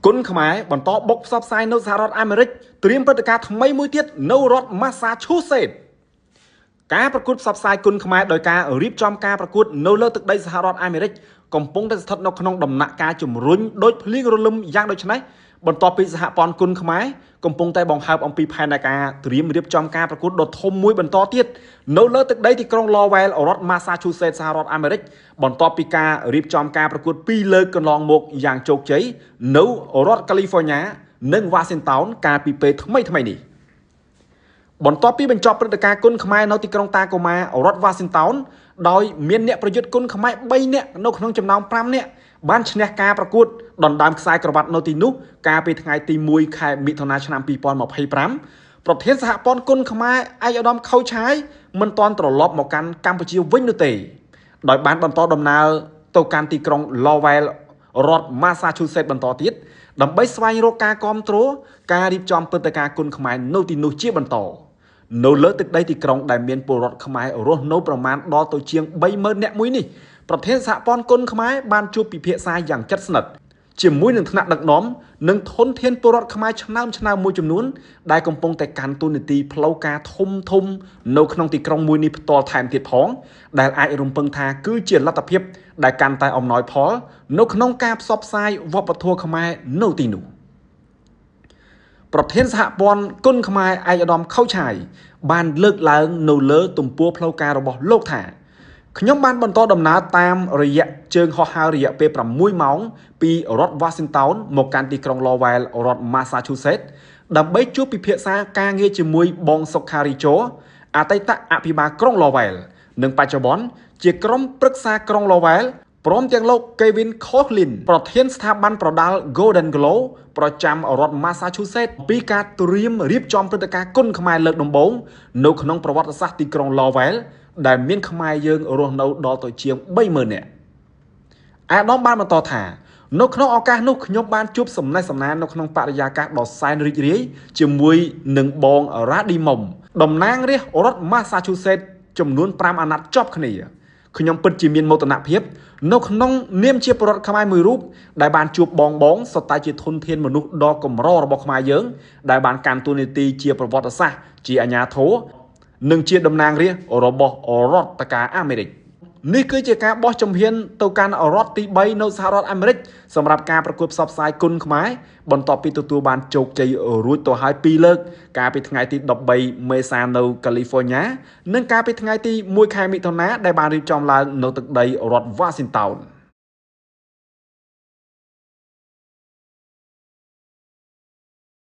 គុណខ្មែរបន្តបុកផ្សព្វផ្សាយនៅសហរដ្ឋអាមេរិកត្រៀមព្រឹត្តិការណ៍ថ្មីមួយទៀតនៅរដ្ឋ Massachusetts ការប្រកួតផ្សព្វផ្សាយគុណខ្មែរដោយការរៀបចំការប្រកួតនៅលើទឹកដីសហរដ្ឋអាមេរិកកំពុងតែស្ថិតនៅក្នុងដំណាក់កាលជំរុញដោយភ្លៀងរលឹមយ៉ាងដូចនេះបន្ទាប់ពីសហព័ន្ធគុណខ្មែរកំពុងតែបង្ហើបអំពីផែនការត្រៀមរៀបចំការប្រកួតដ៏ធំមួយបន្តទៀតនៅលើទឹកដីទីក្រុង Lowell រដ្ឋ Massachusetts សហរដ្ឋអាមេរិកបន្ទាប់ពីការរៀបចំការប្រកួត2លើកកន្លងមកយ៉ាងជោគជ័យនៅរដ្ឋ California និង Washington កាលពីពេលថ្មីនេះបន្ទាប់ពីបញ្ចប់ព្រឹត្តិការណ៍គុណខ្មែរនៅទីក្រុងតាកូម៉ារដ្ឋ Washington ដោយមានអ្នកប្រយុទ្ធគុណខ្មែរ3នាក់នៅក្នុងចំណោម5នាក់បានឈ្នះការប្រកួតដណ្ដើមខ្សែក្រវ៉ាត់នៅទីនោះកាលពីថ្ងៃទី1ខែមិថុនាឆ្នាំ2025ប្រធានសហព័ន្ធគុណខ្មែរឯកឧត្តមខូឆាយមិនទាន់ត្រឡប់មកកាន់កម្ពុជាវិញនោះទេដោយបានបន្តដំណើរទៅកាន់ទីក្រុង Lowell រដ្ឋ Massachusetts បន្តទៀតដើម្បីស្វែងរកការគាំទ្រការរៀបចំព្រឹត្តិការណ៍គុណខ្មែរនៅទីនោះជាបន្តនៅលើទឹកដីទីក្រុងដែលមានពលរដ្ឋខ្មែររស់នៅប្រមាណដល់ទៅជាង 30,000 នាក់មួយនេះប្រធានសហព័ន្ធគុណខ្មែរបានជួបពិភាក្សាយ៉ាងជិតស្និទ្ធជាមួយនឹងថ្នាក់ដឹកនាំនិងធនធានពលរដ្ឋខ្មែរឆ្នើមមួយចំនួនដែលកំពុងតែកាន់តួនាទីផ្លូវការធំនៅក្នុងទីក្រុងមួយនេះផ្ទាល់ថែមទៀតផងដែលអាចរំពឹងថាគឺជាលទ្ធភាពដែលកាន់តែអំណោយផលនៅក្នុងការផ្សព្វផ្សាយវប្បធម៌ខ្មែរនៅទីនោះប្រធានសហព័ន្ធគុណខ្មែរឯកឧត្តមខូឆាយបានលើកឡើងនៅលើទំព័រផ្លូវការរបស់លោកថាខ្ញុំបានបន្តដំណើរតាមរយៈជើងហោះហើររយៈពេល6ម៉ោងពីរដ្ឋ Washington មកកាន់ទីក្រុង Lowell រដ្ឋ Massachusetts ដើម្បីជួបពិភាក្សាការងារជាមួយបងសុខារីជោអតីតអភិបាលក្រុង Lowell និងបច្ចុប្បន្នជាក្រុមប្រឹក្សាក្រុង Lowell ព្រមទាំងលោក Kevin Coughlin ប្រធានស្ថាប័នប្រដាល់ Golden Glow ប្រចាំរដ្ឋ Massachusetts ពីការត្រៀមរៀបចំព្រឹត្តិការណ៍គុណខ្មែរលើកដំបូងនៅក្នុងប្រវត្តិសាស្ត្រទីក្រុង Lowell ដែលមានខ្មែរយើងរស់នៅដល់ទៅជាង 30,000 នាក់អាដាមបានបន្តថានៅក្នុងឱកាសនោះខ្ញុំបានជួបសំណេះសំណាលនៅក្នុងបរិយាកាសដ៏សែនរីករាយជាមួយនឹងបងរ៉ាឌីមុំតំណាងរាស្ត្ររដ្ឋ Massachusetts ចំនួន5អាណត្តិជាប់គ្នាខ្ញុំពិតជាមានមោទនភាពនៅក្នុងនាមជាពលរដ្ឋខ្មែរមួយរូបដែលបានជួបបងសុទ្ធតែជាធនធានមនុស្សដ៏កម្ររបស់ខ្មែរយើងដែលបានកាន់តួនាទីជាប្រវត្តិសាស្ត្រជាអាជ្ញាធរនិងជាតំណាងរាស្ត្ររបស់រដ្ឋការអាមេរិកនេះគឺជាការបោះជំហានទៅកាន់រដ្ឋទី3នៅសហរដ្ឋអាមេរិកសម្រាប់ការប្រកួតផ្សព្វផ្សាយគុណខ្មែរបន្ទាប់ពីទទួលបានជោគជ័យរួចទៅហើយ2លើកកាលពីថ្ងៃទី13មេសានៅ California និងកាលពីថ្ងៃទី1ខែមិថុនាដែលបានរៀបចំឡើងនៅទឹកដីរដ្ឋ Washington